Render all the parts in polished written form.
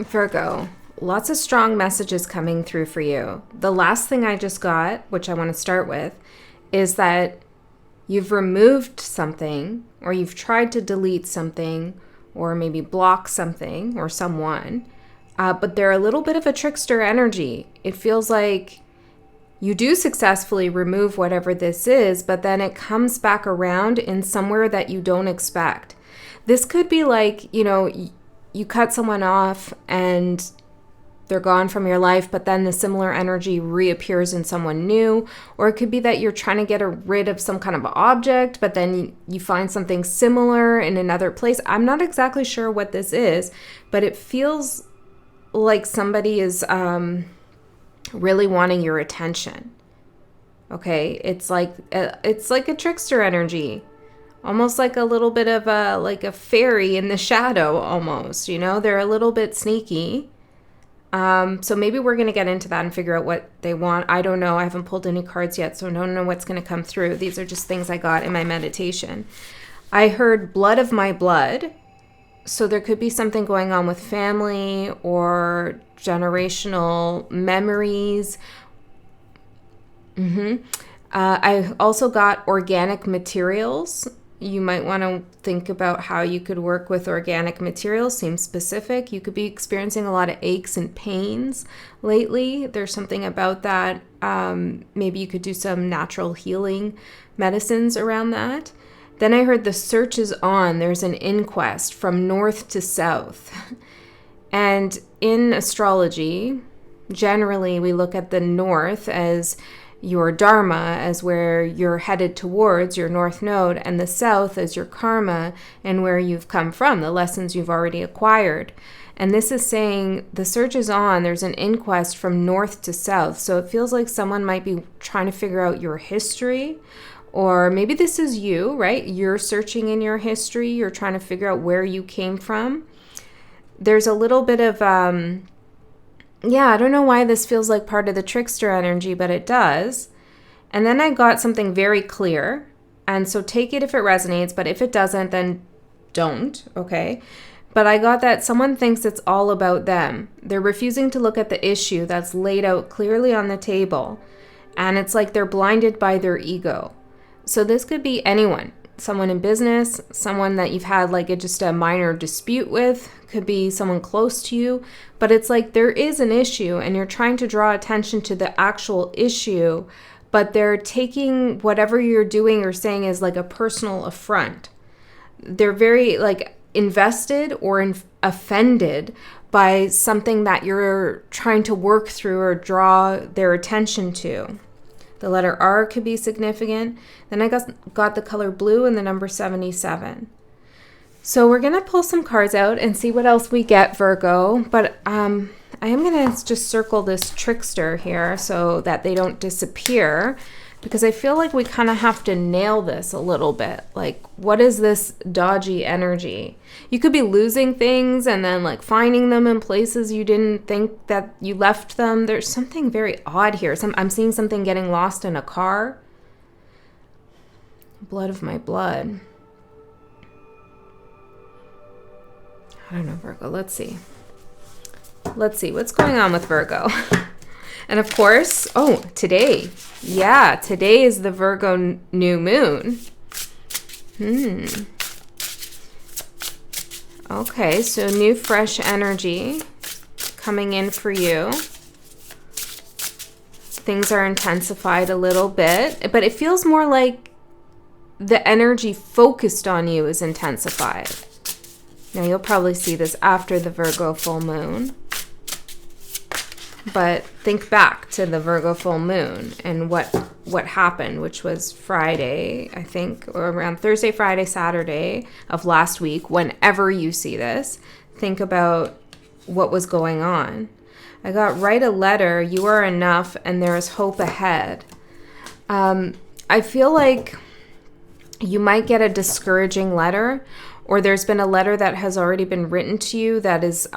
Virgo, lots of strong messages coming through for you. The last thing I just got, which I want to start with, is that you've removed something, or you've tried to delete something, or maybe block something or someone, but they're a little bit of a trickster energy. It feels like you do successfully remove whatever this is, but then it comes back around in somewhere that you don't expect. This could be like, you cut someone off and they're gone from your life, but then the similar energy reappears in someone new. Or it could be that you're trying to get rid of some kind of object, but then you find something similar in another place. I'm not exactly sure what this is, but it feels like somebody is really wanting your attention. Okay, it's like a trickster energy. Almost like a little bit of a fairy in the shadow almost, They're a little bit sneaky. So maybe we're going to get into that and figure out what they want. I don't know. I haven't pulled any cards yet, so I don't know what's going to come through. These are just things I got in my meditation. I heard blood of my blood. So there could be something going on with family or generational memories. I also got organic materials. You might want to think about how you could work with organic materials. Seems specific. You could be experiencing a lot of aches and pains lately. There's something about that. Maybe you could do some natural healing medicines around that. Then I heard the search is on. There's an inquest from north to south. And in astrology, generally we look at the north as your dharma, as where you're headed towards, your north node, and the south as your karma and where you've come from, the lessons you've already acquired. And this is saying the search is on. There's an inquest from north to south. So it feels like someone might be trying to figure out your history. Or maybe this is you, right? You're searching in your history. You're trying to figure out where you came from. There's a little bit of, I don't know why this feels like part of the trickster energy, but it does. And then I got something very clear. And so take it if it resonates, but if it doesn't, then don't, okay? But I got that someone thinks it's all about them. They're refusing to look at the issue that's laid out clearly on the table. And it's like they're blinded by their ego. So this could be anyone, someone in business, someone that you've had just a minor dispute with, could be someone close to you, but it's like there is an issue and you're trying to draw attention to the actual issue, but they're taking whatever you're doing or saying as like a personal affront. They're very invested or offended by something that you're trying to work through or draw their attention to. The letter R could be significant. Then I got the color blue and the number 77. So we're going to pull some cards out and see what else we get, Virgo. But I am going to just circle this trickster here so that they don't disappear, because I feel like we kind of have to nail this a little bit. Like, what is this dodgy energy? You could be losing things and then finding them in places you didn't think that you left them. There's something very odd here. I'm seeing something getting lost in a car. Blood of my blood. I don't know, Virgo. Let's see what's going on with Virgo. And of course, today. Yeah, today is the Virgo new moon. Okay, so new fresh energy coming in for you. Things are intensified a little bit, but it feels more like the energy focused on you is intensified. Now, you'll probably see this after the Virgo full moon. But think back to the Virgo full moon and what happened, which was Friday, I think, or around Thursday, Friday, Saturday of last week. Whenever you see this, think about what was going on. I got write a letter, you are enough, and there is hope ahead. I feel like you might get a discouraging letter, or there's been a letter that has already been written to you that is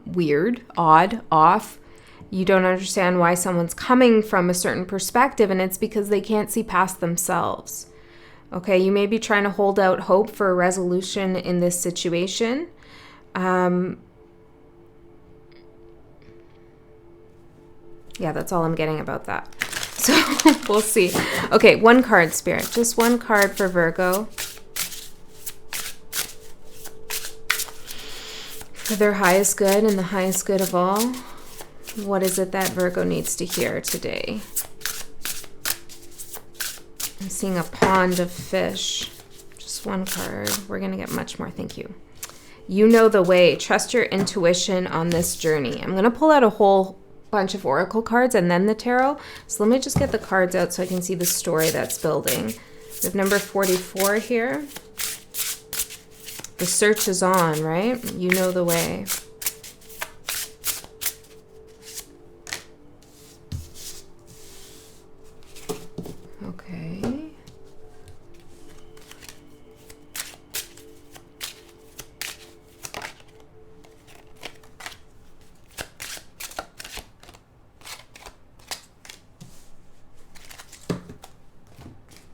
weird, odd, off. You don't understand why someone's coming from a certain perspective, and it's because they can't see past themselves. Okay, you may be trying to hold out hope for a resolution in this situation. Yeah, that's all I'm getting about that. So we'll see. Okay, one card, Spirit. Just one card for Virgo. For their highest good and the highest good of all. What is it that Virgo needs to hear today? I'm seeing a pond of fish. Just one card. We're going to get much more. Thank you. You know the way. Trust your intuition on this journey. I'm going to pull out a whole bunch of oracle cards and then the tarot. So let me just get the cards out so I can see the story that's building. We have number 44 here. The search is on, right? You know the way. Okay.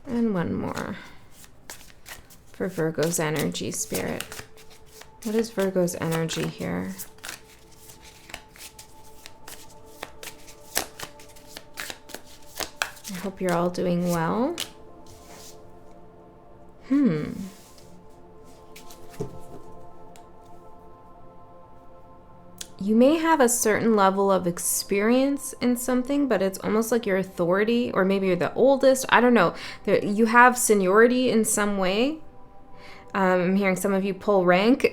And one more for Virgo's energy, Spirit. What is Virgo's energy here? I hope you're all doing well. You may have a certain level of experience in something, but it's almost like your authority, or maybe you're the oldest. I don't know. You have seniority in some way. I'm hearing some of you pull rank,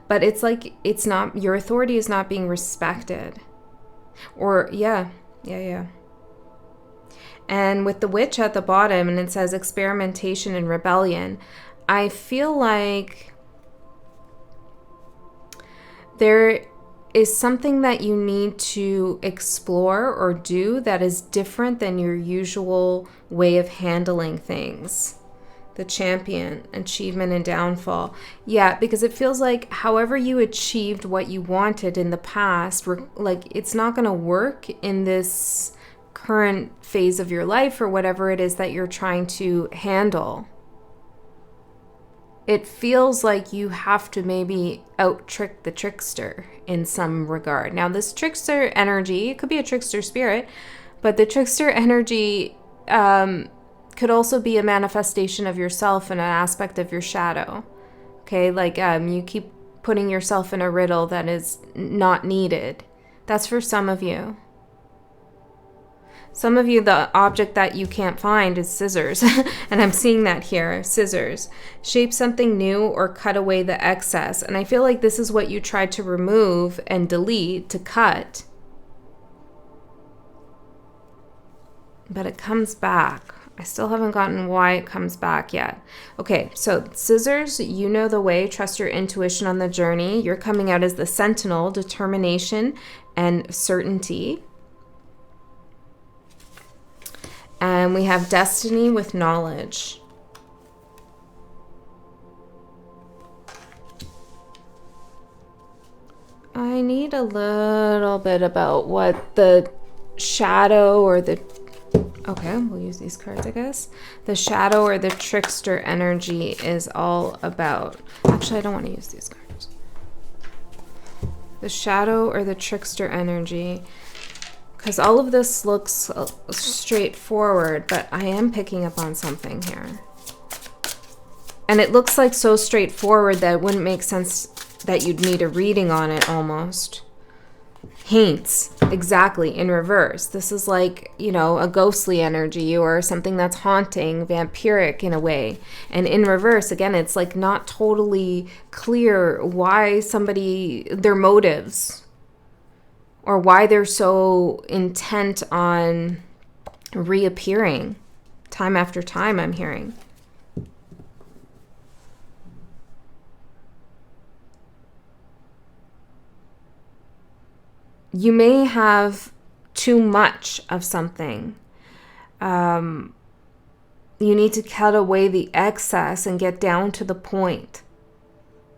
but it's like it's not, your authority is not being respected. Or, yeah. And with the witch at the bottom, and it says experimentation and rebellion, I feel like there is something that you need to explore or do that is different than your usual way of handling things. The champion, achievement and downfall. Yeah, because it feels like however you achieved what you wanted in the past, like it's not going to work in this current phase of your life or whatever it is that you're trying to handle. It feels like you have to maybe out-trick the trickster in some regard. Now, this trickster energy, it could be a trickster spirit, but the trickster energy could also be a manifestation of yourself and an aspect of your shadow. Okay, like you keep putting yourself in a riddle that is not needed. That's for some of you. Some of you, the object that you can't find is scissors. And I'm seeing that here, scissors. Shape something new or cut away the excess. And I feel like this is what you tried to remove and delete, to cut. But it comes back. I still haven't gotten why it comes back yet. Okay, so scissors, you know the way. Trust your intuition on the journey. You're coming out as the sentinel, determination and certainty. And we have destiny with knowledge. I need a little bit about what the shadow or the... Okay, we'll use these cards, I guess. The shadow or the trickster energy is all about. Actually, I don't want to use these cards. The shadow or the trickster energy. Because all of this looks straightforward, but I am picking up on something here. And it looks like so straightforward that it wouldn't make sense that you'd need a reading on it almost. Hints, exactly, in reverse. This is like, you know, a ghostly energy or something that's haunting, vampiric in a way. And in reverse, again, it's like not totally clear why somebody, their motives, or why they're so intent on reappearing time after time, I'm hearing. You may have too much of something. You need to cut away the excess and get down to the point.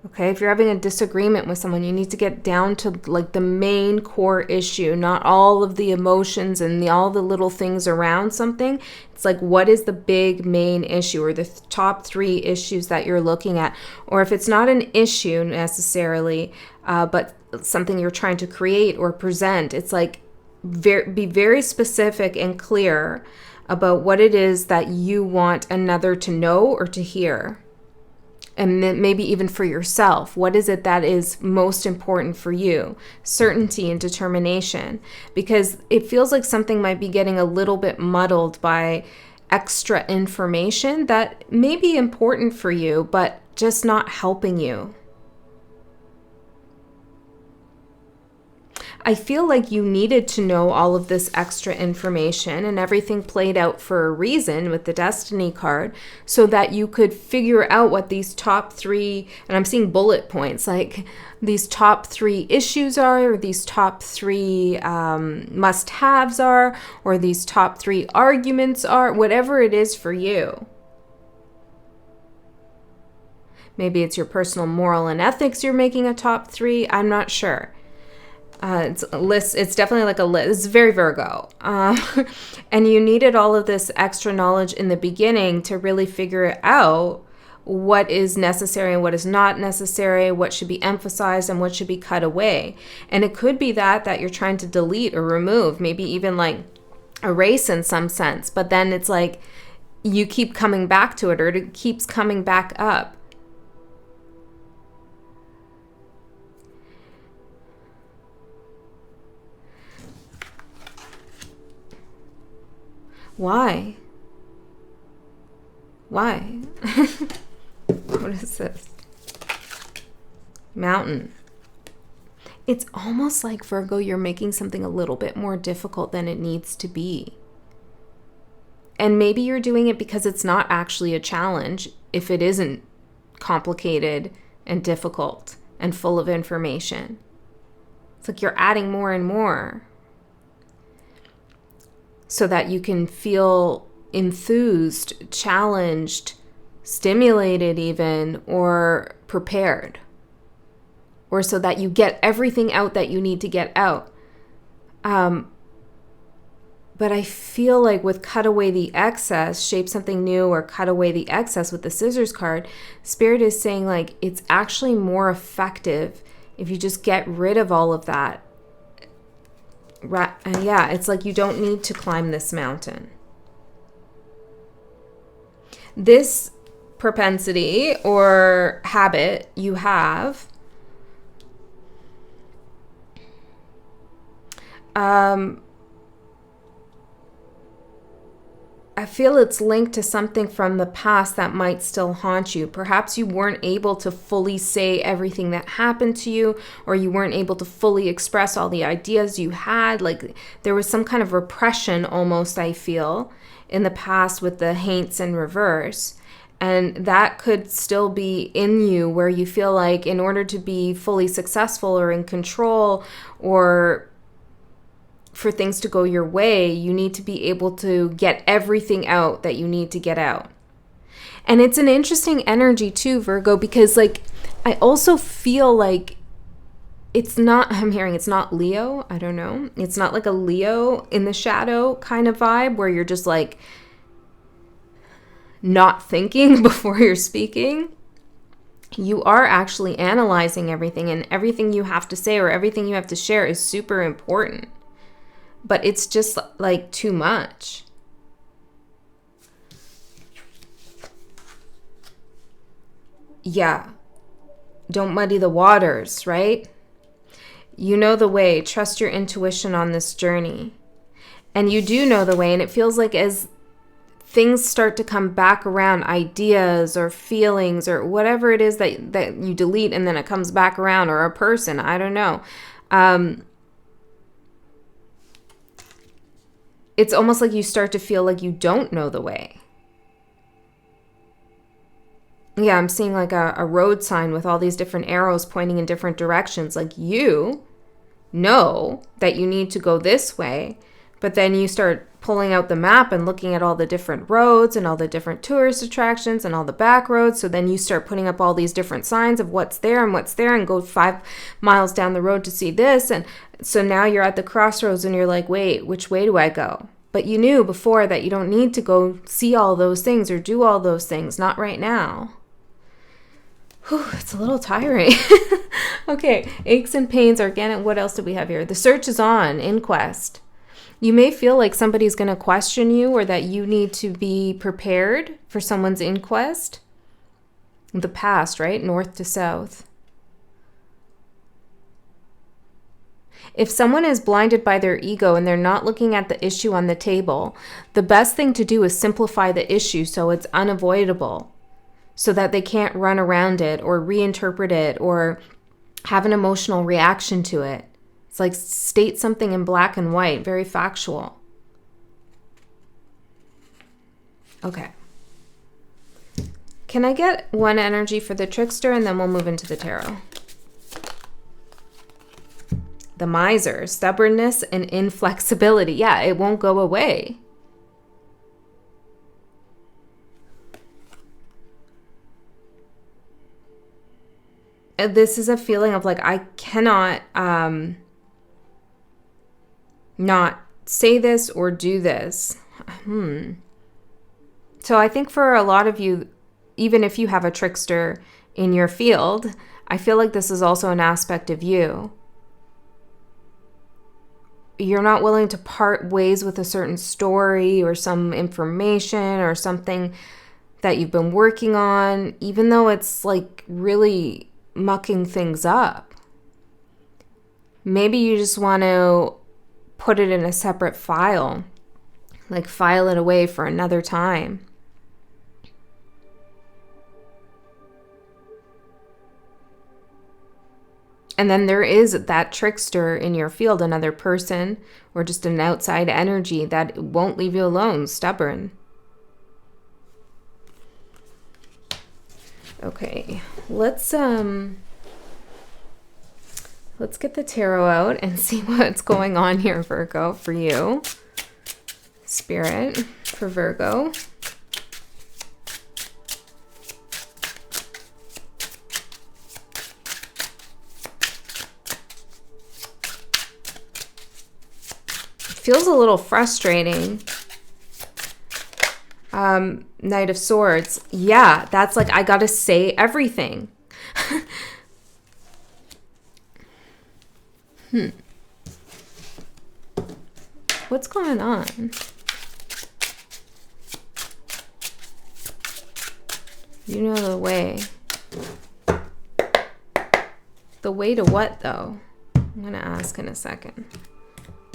Okay, if you're having a disagreement with someone, you need to get down to like the main core issue, not all of the emotions and all the little things around something. It's like, what is the big main issue or the top 3 issues that you're looking at? Or if it's not an issue necessarily, but something you're trying to create or present, it's like be very specific and clear about what it is that you want another to know or to hear. And maybe even for yourself, what is it that is most important for you? Certainty and determination. Because it feels like something might be getting a little bit muddled by extra information that may be important for you, but just not helping you. I feel like you needed to know all of this extra information, and everything played out for a reason with the Destiny card, so that you could figure out what these top 3, and I'm seeing bullet points, like these top 3 issues are, or these top 3 must-haves are, or these top 3 arguments are, whatever it is for you. Maybe it's your personal moral and ethics you're making a top 3. I'm not sure. It's a list. It's definitely like a list. It's very Virgo. And you needed all of this extra knowledge in the beginning to really figure out what is necessary and what is not necessary, what should be emphasized and what should be cut away. And it could be that you're trying to delete or remove, maybe even like erase in some sense. But then it's like you keep coming back to it, or it keeps coming back up. Why? What is this? Mountain. It's almost like, Virgo, you're making something a little bit more difficult than it needs to be. And maybe you're doing it because it's not actually a challenge if it isn't complicated and difficult and full of information. It's like you're adding more and more, so that you can feel enthused, challenged, stimulated even, or prepared. Or so that you get everything out that you need to get out. But I feel like with cut away the excess, shape something new, or cut away the excess with the scissors card, Spirit is saying like it's actually more effective if you just get rid of all of that. And yeah, it's like you don't need to climb this mountain. This propensity or habit you have, I feel it's linked to something from the past that might still haunt you. Perhaps you weren't able to fully say everything that happened to you, or you weren't able to fully express all the ideas you had. Like there was some kind of repression almost, I feel, in the past with the haints in reverse. And that could still be in you, where you feel like in order to be fully successful or in control, or for things to go your way, you need to be able to get everything out that you need to get out. And it's an interesting energy too, Virgo, because like I also feel like it's not Leo. I don't know. It's not like a Leo in the shadow kind of vibe where you're just like not thinking before you're speaking. You are actually analyzing everything, and everything you have to say or everything you have to share is super important. But it's just like too much. Yeah. Don't muddy the waters, right? You know the way. Trust your intuition on this journey. And you do know the way. And it feels like as things start to come back around, ideas or feelings or whatever it is that you delete and then it comes back around, or a person, I don't know. It's almost like you start to feel like you don't know the way. Yeah, I'm seeing like a road sign with all these different arrows pointing in different directions. Like you know that you need to go this way, but then you start pulling out the map and looking at all the different roads and all the different tourist attractions and all the back roads. So then you start putting up all these different signs of what's there and go 5 miles down the road to see this. And so now you're at the crossroads and you're like, wait, which way do I go? But you knew before that you don't need to go see all those things or do all those things. Not right now. Whew, it's a little tiring. Okay, aches and pains, organic. What else do we have here? The search is on, inquest. You may feel like somebody's going to question you, or that you need to be prepared for someone's inquest. The past, right? North to south. If someone is blinded by their ego and they're not looking at the issue on the table, the best thing to do is simplify the issue so it's unavoidable, so that they can't run around it or reinterpret it or have an emotional reaction to it. It's like state something in black and white, very factual. Okay. Can I get one energy for the trickster, and then we'll move into the tarot? The miser, stubbornness and inflexibility. Yeah, it won't go away. This is a feeling of like, I cannot not say this or do this. So I think for a lot of you, even if you have a trickster in your field, I feel like this is also an aspect of you. You're not willing to part ways with a certain story or some information or something that you've been working on, even though it's like really mucking things up. Maybe you just want to put it in a separate file, like file it away for another time. And then there is that trickster in your field, another person or just an outside energy that won't leave you alone, stubborn. Okay, let's get the tarot out and see what's going on here, Virgo, for you. Spirit for Virgo. Feels a little frustrating. Knight of Swords. Yeah, that's like, I gotta say everything. What's going on? You know the way. The way to what, though? I'm gonna ask in a second.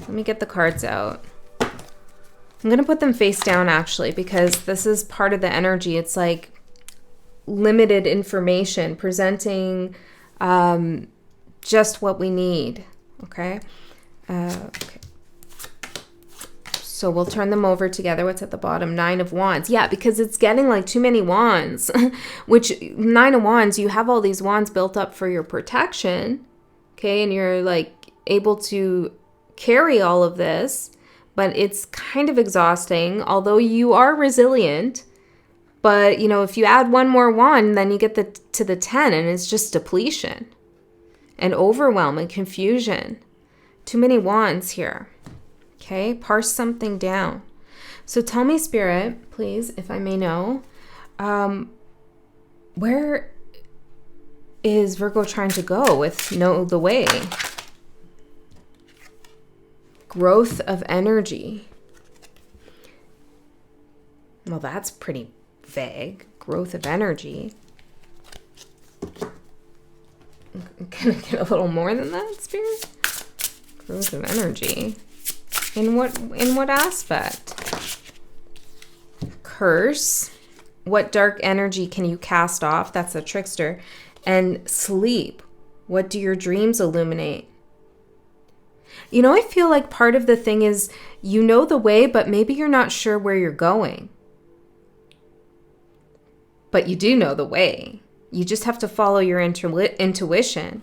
Let me get the cards out. I'm going to put them face down, actually, because this is part of the energy. It's like limited information, presenting just what we need. Okay? Okay. So we'll turn them over together. What's at the bottom? 9 of Wands. Yeah, because it's getting like too many wands, which 9 of Wands, you have all these wands built up for your protection. Okay? And you're like able to carry all of this, but it's kind of exhausting, although you are resilient. But, you know, if you add one more wand, then you get to the 10, and it's just depletion and overwhelm and confusion. Too many wands here. Okay, parse something down. So tell me, Spirit, please, if I may know, where is Virgo trying to go with know the way? Growth of energy. Well, that's pretty vague. Growth of energy. Can I get a little more than that, Spirit? Growth of energy. In what aspect? Curse. What dark energy can you cast off? That's a trickster. And sleep. What do your dreams illuminate? You know, I feel like part of the thing is you know the way, but maybe you're not sure where you're going. But you do know the way. You just have to follow your intuition.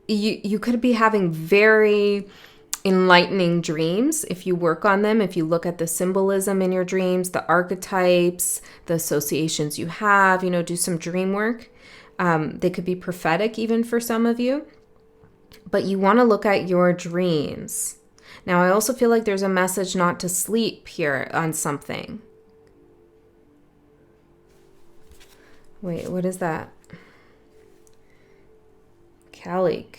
You could be having very enlightening dreams if you work on them, if you look at the symbolism in your dreams, the archetypes, the associations you have, you know, do some dream work. They could be prophetic even for some of you. But you want to look at your dreams. Now, I also feel like there's a message not to sleep here on something. Wait, what is that? Kalik.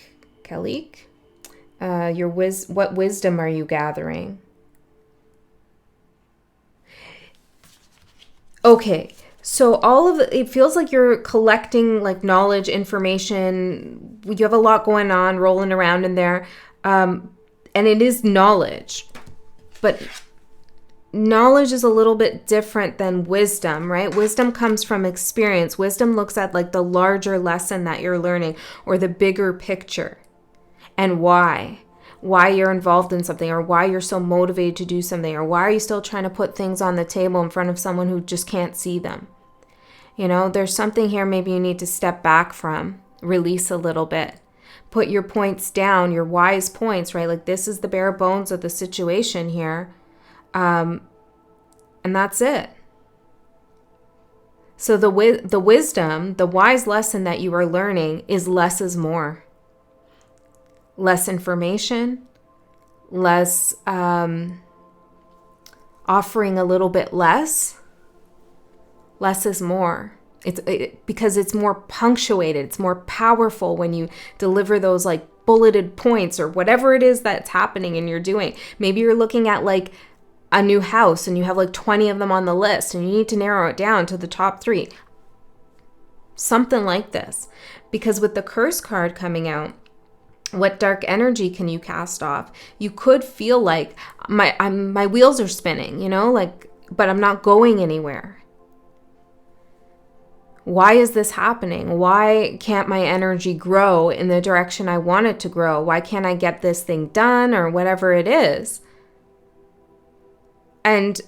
What wisdom are you gathering? Okay, so all of it feels like you're collecting like knowledge, information. You have a lot going on, rolling around in there, and it is knowledge, but knowledge is a little bit different than wisdom, right? Wisdom comes from experience. Wisdom looks at like the larger lesson that you're learning or the bigger picture and why you're involved in something, or why you're so motivated to do something, or why are you still trying to put things on the table in front of someone who just can't see them. You know, there's something here maybe you need to step back from, release a little bit, put your points down, your wise points, right? Like this is the bare bones of the situation here. And that's it. So the wisdom, the wise lesson that you are learning is less is more. Less information, less offering a little bit less. Less is more. Because it's more punctuated. It's more powerful when you deliver those like bulleted points or whatever it is that's happening and you're doing. Maybe you're looking at like a new house and you have like 20 of them on the list and you need to narrow it down to the top 3. Something like this. Because with the curse card coming out, what dark energy can you cast off? You could feel like my wheels are spinning, you know, like, but I'm not going anywhere. Why is this happening? Why can't my energy grow in the direction I want it to grow? Why can't I get this thing done or whatever it is? And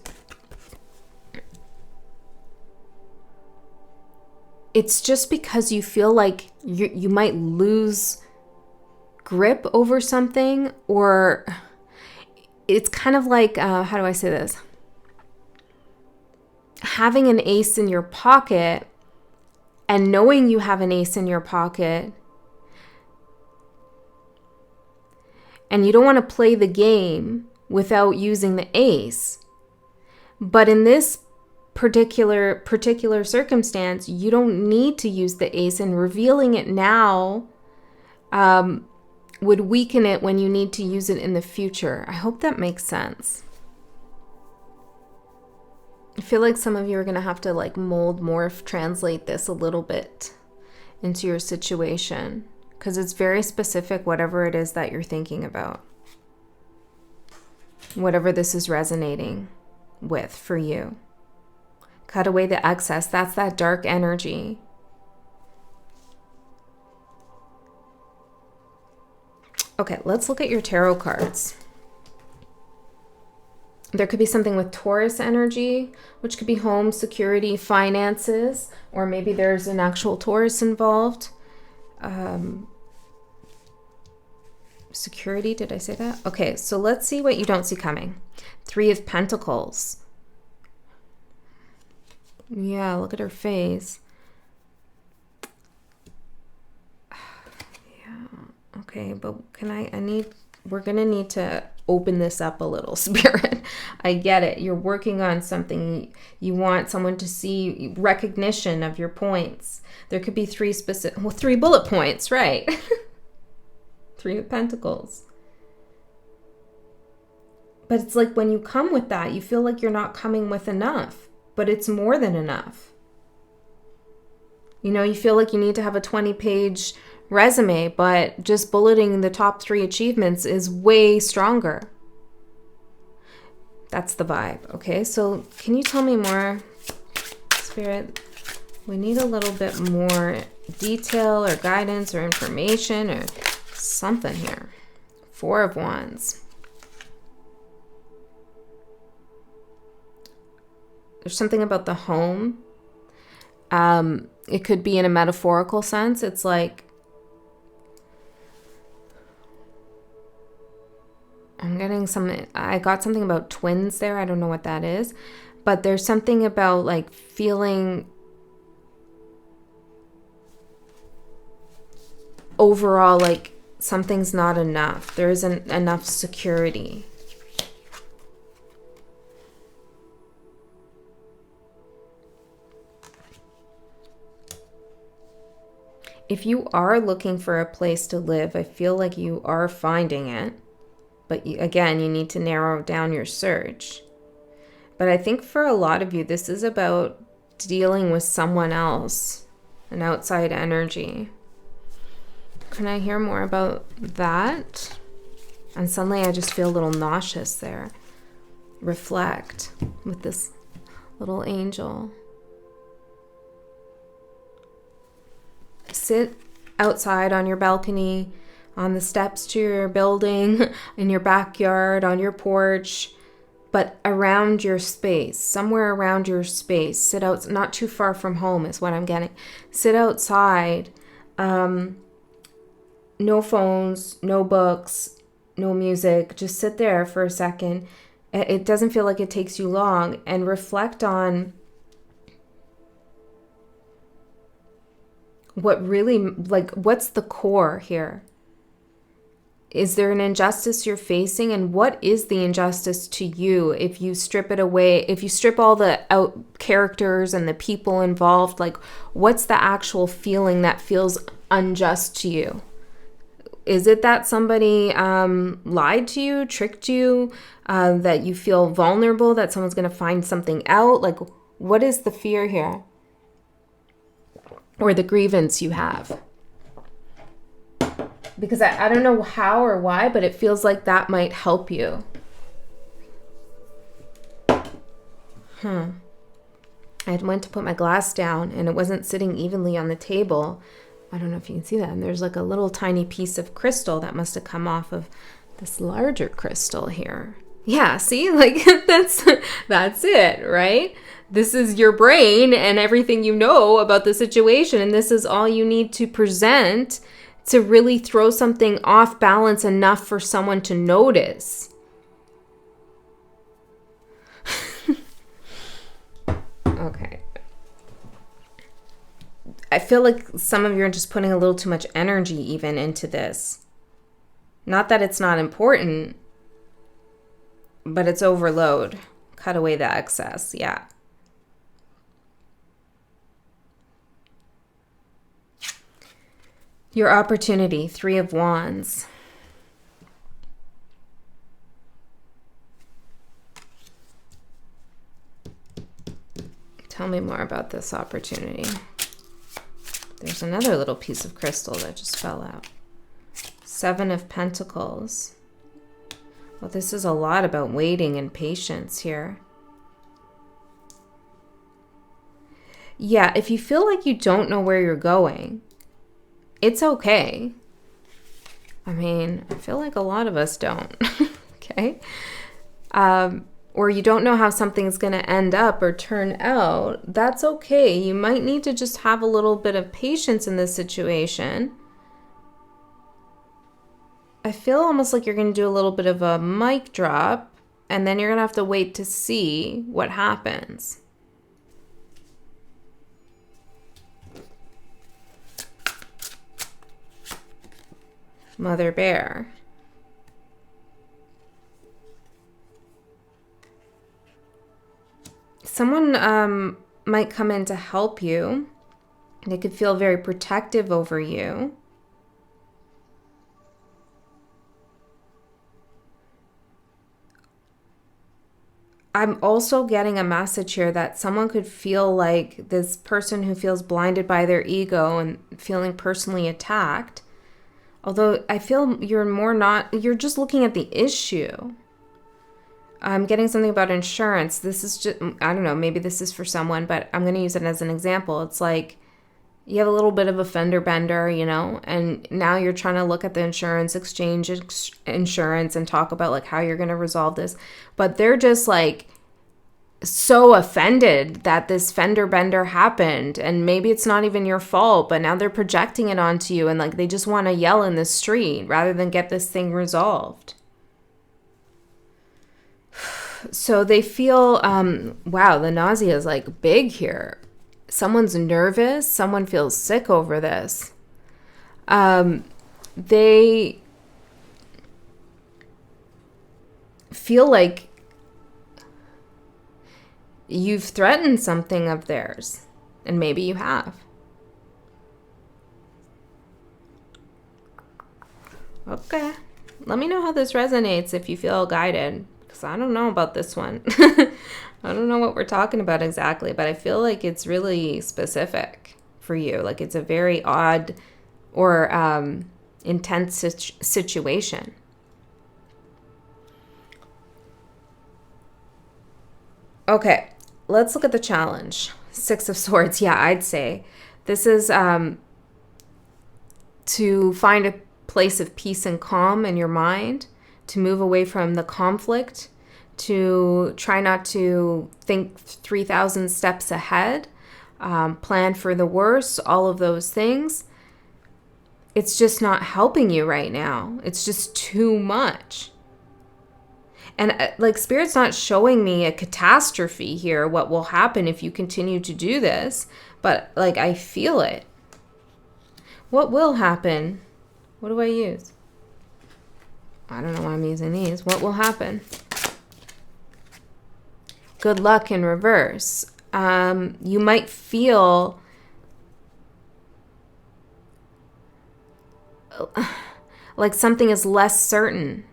it's just because you feel like you might lose grip over something, or it's kind of like, how do I say this? Having an ace in your pocket and knowing you have an ace in your pocket, and you don't want to play the game without using the ace. But in this particular circumstance, you don't need to use the ace, and revealing it now would weaken it when you need to use it in the future. I hope that makes sense. I feel like some of you are going to have to like mold, morph, translate this a little bit into your situation, because it's very specific, whatever it is that you're thinking about. Whatever this is resonating with for you. Cut away the excess. That's that dark energy. Okay, let's look at your tarot cards. There could be something with Taurus energy, which could be home, security, finances, or maybe there's an actual Taurus involved. Security, did I say that? Okay, so let's see what you don't see coming. 3 of Pentacles. Yeah, look at her face. Okay, but we're going to need to open this up a little, Spirit. I get it. You're working on something. You want someone to see recognition of your points. There could be 3 bullet points, right? 3 of Pentacles. But it's like when you come with that, you feel like you're not coming with enough, but it's more than enough. You know, you feel like you need to have a 20-page resume, but just bulleting the top 3 achievements is way stronger. That's the vibe. Okay, so can you tell me more, Spirit? We need a little bit more detail or guidance or information or something here. 4 of Wands. There's something about the home. It could be in a metaphorical sense. It's like, I got something about twins there. I don't know what that is. But there's something about like feeling overall like something's not enough. There isn't enough security. If you are looking for a place to live, I feel like you are finding it. But again, you need to narrow down your search. But I think for a lot of you, this is about dealing with someone else, an outside energy. Can I hear more about that? And suddenly I just feel a little nauseous there. Reflect with this little angel. Sit outside on your balcony, on the steps to your building, in your backyard, on your porch, but around your space, somewhere around your space. Sit out, not too far from home is what I'm getting. Sit outside. No phones, no books, no music. Just sit there for a second. It doesn't feel like it takes you long, and reflect on what really, like, what's the core here? Is there an injustice you're facing? And what is the injustice to you if you strip it away? If you strip all the out characters and the people involved, like, what's the actual feeling that feels unjust to you? Is it that somebody lied to you, tricked you, that you feel vulnerable, that someone's going to find something out? Like, what is the fear here? Or the grievance you have? Because I don't know how or why, but it feels like that might help you. I went to put my glass down and it wasn't sitting evenly on the table. I don't know if you can see that. And there's like a little tiny piece of crystal that must have come off of this larger crystal here. Yeah, see, like that's it, right? This is your brain and everything you know about the situation. And this is all you need to present to really throw something off balance enough for someone to notice. Okay. I feel like some of you are just putting a little too much energy even into this. Not that it's not important, but it's overload. Cut away the excess, yeah. Your opportunity, 3 of Wands. Tell me more about this opportunity. There's another little piece of crystal that just fell out. 7 of Pentacles. Well, this is a lot about waiting and patience here. Yeah, if you feel like you don't know where you're going, it's okay. I mean, I feel like a lot of us don't. Okay? Or you don't know how something's going to end up or turn out. That's okay. You might need to just have a little bit of patience in this situation. I feel almost like you're going to do a little bit of a mic drop, and then you're going to have to wait to see what happens. Mother Bear. Someone might come in to help you. They could feel very protective over you. I'm also getting a message here that someone could feel like this person who feels blinded by their ego and feeling personally attacked. Although I feel you're just looking at the issue. I'm getting something about insurance. This is just, I don't know, maybe this is for someone, but I'm going to use it as an example. It's like you have a little bit of a fender bender, you know, and now you're trying to look at the insurance exchange insurance and talk about like how you're going to resolve this. But they're just like so offended that this fender bender happened, and maybe it's not even your fault, but now they're projecting it onto you, and like they just want to yell in the street rather than get this thing resolved. So they feel wow, the nausea is like big here. Someone's nervous, someone feels sick over this. They feel like you've threatened something of theirs, and maybe you have. Okay. Let me know how this resonates if you feel guided, because I don't know about this one. I don't know what we're talking about exactly, but I feel like it's really specific for you. Like it's a very odd or intense situation. Okay, let's look at the challenge. Six of Swords. Yeah, I'd say this is to find a place of peace and calm in your mind, to move away from the conflict, to try not to think 3,000 steps ahead, plan for the worst, all of those things. It's just not helping you right now. It's just too much. And like Spirit's not showing me a catastrophe here, what will happen if you continue to do this, but like I feel it. What will happen? What do I use? I don't know why I'm using these. What will happen? Good luck in reverse. You might feel like something is less certain,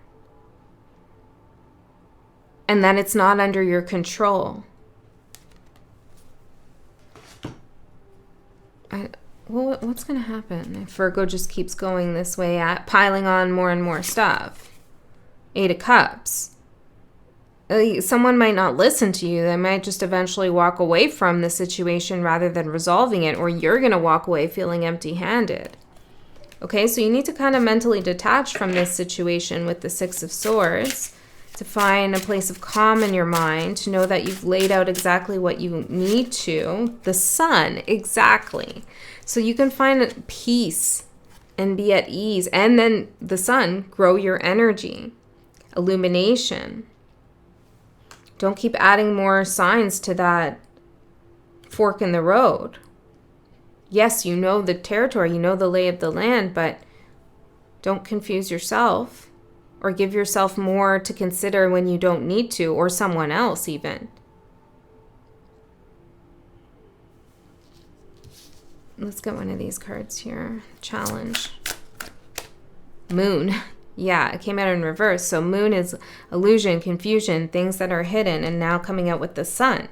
and then it's not under your control. Well, what's going to happen if Virgo just keeps going this way, piling on more and more stuff? 8 of Cups. Someone might not listen to you. They might just eventually walk away from the situation rather than resolving it, or you're going to walk away feeling empty-handed. Okay, so you need to kind of mentally detach from this situation with the 6 of Swords to find a place of calm in your mind, to know that you've laid out exactly what you need to. The Sun, exactly. So you can find peace and be at ease. And then the Sun, grow your energy. Illumination. Don't keep adding more signs to that fork in the road. Yes, you know the territory, you know the lay of the land, but don't confuse yourself or give yourself more to consider when you don't need to, or someone else even. Let's get one of these cards here. Challenge. Moon. Yeah, it came out in reverse. So moon is illusion, confusion, things that are hidden, and now coming out with the Sun.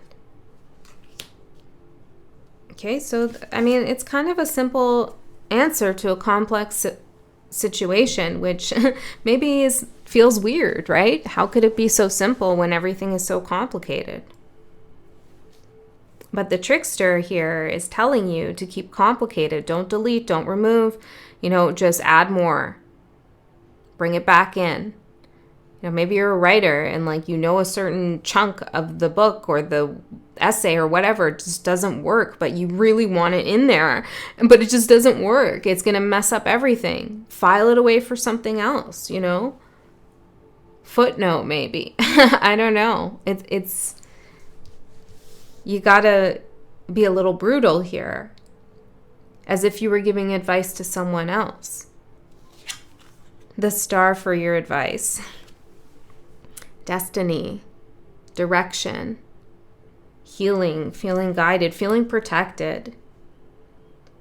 Okay, so, I mean, it's kind of a simple answer to a complex situation, which maybe feels weird, right? How could it be so simple when everything is so complicated? But the Trickster here is telling you to keep complicated. Don't delete, don't remove, just add more. Bring it back in. Maybe you're a writer and a certain chunk of the book or the essay or whatever just doesn't work, but you really want it in there, but it just doesn't work. It's going to mess up everything. File it away for something else, Footnote maybe. I don't know. It's you got to be a little brutal here, as if you were giving advice to someone else. The Star for your advice. Destiny, direction, healing, feeling guided, feeling protected.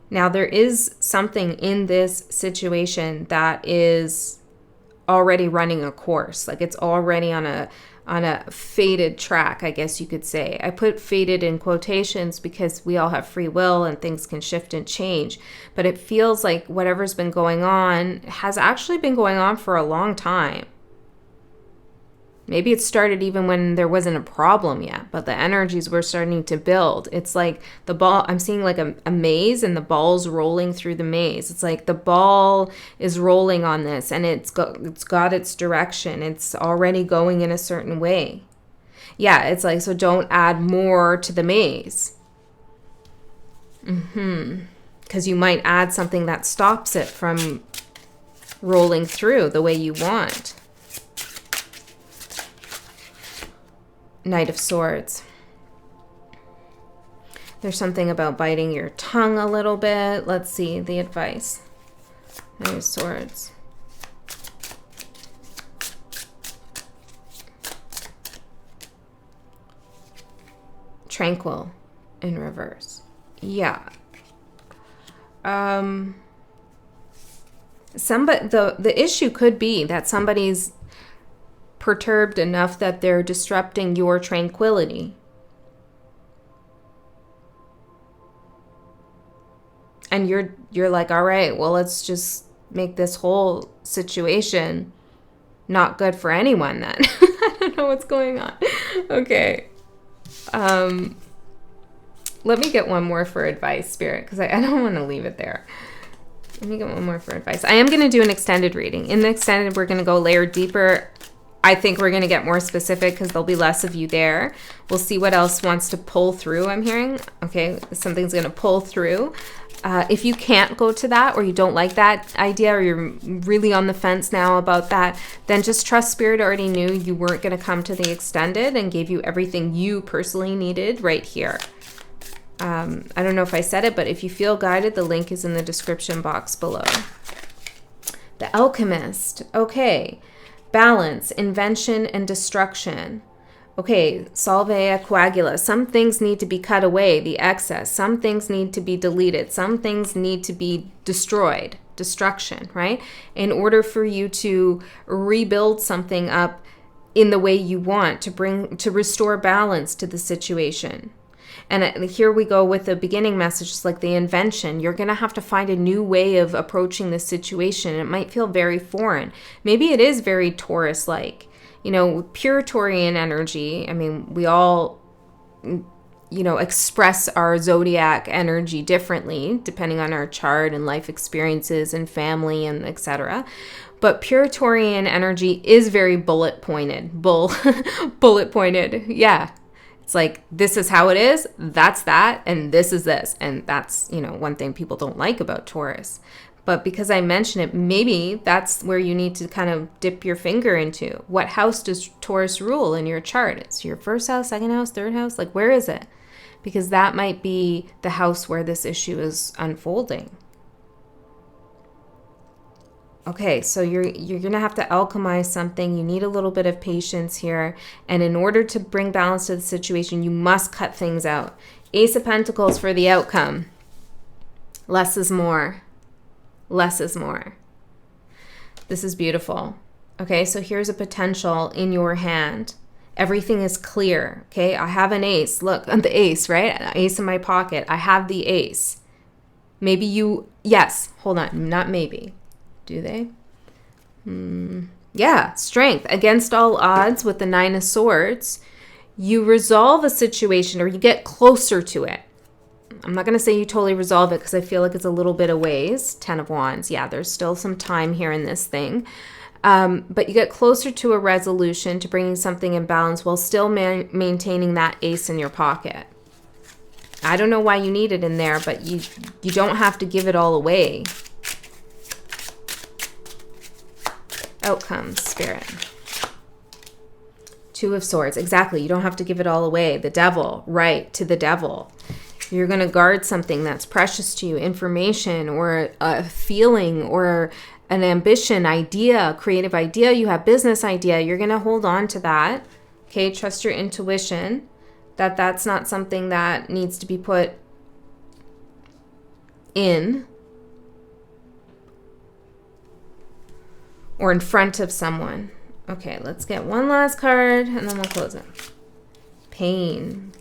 Now, there is something in this situation that is already running a course. Like it's already on a fated track, I guess you could say. I put fated in quotations because we all have free will and things can shift and change. But it feels like whatever's been going on has actually been going on for a long time. Maybe it started even when there wasn't a problem yet, but the energies were starting to build. It's like the ball, I'm seeing like a maze and the ball's rolling through the maze. It's like the ball is rolling on this and it's got its direction. It's already going in a certain way. Yeah, it's like, so don't add more to the maze. Because you might add something that stops it from rolling through the way you want. Knight of Swords. There's something about biting your tongue a little bit. Let's see the advice. Knight of Swords. Tranquil in reverse. Yeah. The issue could be that somebody's perturbed enough that they're disrupting your tranquility. And you're like, all right, well, let's just make this whole situation not good for anyone then. I don't know what's going on. Okay. Let me get one more for advice, Spirit, because I don't want to leave it there. Let me get one more for advice. I am going to do an extended reading. In the extended, we're going to go a layer deeper. I think we're going to get more specific because there'll be less of you there. We'll see what else wants to pull through, I'm hearing. Okay, something's going to pull through. If you can't go to that, or you don't like that idea, or you're really on the fence now about that, then just trust Spirit already knew you weren't going to come to the extended and gave you everything you personally needed right here. I don't know if I said it, but if you feel guided, the link is in the description box below. The Alchemist. Okay. Balance, invention, and destruction. Okay, solvea coagula. Some things need to be cut away, the excess. Some things need to be deleted. Some things need to be destroyed, destruction, right? In order for you to rebuild something up in the way you want, to restore balance to the situation. And here we go with the beginning message, it's like the invention. You're going to have to find a new way of approaching this situation. It might feel very foreign. Maybe it is very Taurus-like. You know, pure Taurian energy, I mean, we all, express our zodiac energy differently, depending on our chart and life experiences and family and etc. But pure Taurian energy is very bullet pointed. Bullet pointed. Yeah. It's like, this is how it is, that's that, and this is this. And that's, one thing people don't like about Taurus. But because I mention it, maybe that's where you need to kind of dip your finger into. What house does Taurus rule in your chart? It's your first house, second house, third house? Like, where is it? Because that might be the house where this issue is unfolding. Okay, so you're going to have to alchemize something. You need a little bit of patience here. And in order to bring balance to the situation, you must cut things out. Ace of Pentacles for the outcome. Less is more. Less is more. This is beautiful. Okay, so here's a potential in your hand. Everything is clear. Okay, I have an ace. Look, I'm the ace, right? An ace in my pocket. I have the ace. Maybe yes, hold on, not maybe. Do they? Yeah, strength. Against all odds with the Nine of Swords, you resolve a situation or you get closer to it. I'm not going to say you totally resolve it because I feel like it's a little bit of ways. 10 of Wands. Yeah, there's still some time here in this thing. But you get closer to a resolution, to bringing something in balance while still maintaining that ace in your pocket. I don't know why you need it in there, but you don't have to give it all away. Outcomes, Spirit. Two of Swords. Exactly. You don't have to give it all away. The Devil. Right. To the Devil. You're going to guard something that's precious to you. Information or a feeling or an ambition, idea, creative idea. You have business idea. You're going to hold on to that. Okay. Trust your intuition that that's not something that needs to be put in or in front of someone. Okay, let's get one last card and then we'll close it. Pain.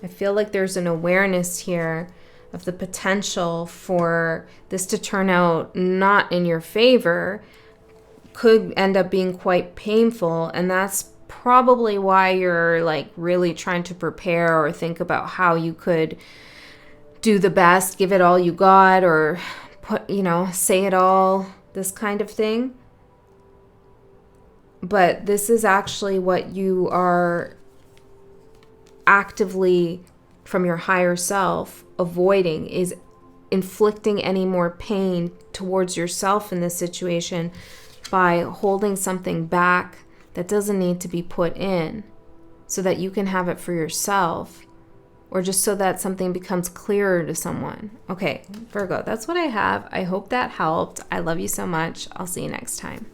I feel like there's an awareness here of the potential for this to turn out not in your favor, could end up being quite painful, and that's probably why you're like really trying to prepare or think about how you could do the best, give it all you got, or put, say it all, this kind of thing. But this is actually what you are actively, from your higher self, avoiding, is inflicting any more pain towards yourself in this situation by holding something back that doesn't need to be put in so that you can have it for yourself, or just so that something becomes clearer to someone. Okay, Virgo, that's what I have. I hope that helped. I love you so much. I'll see you next time.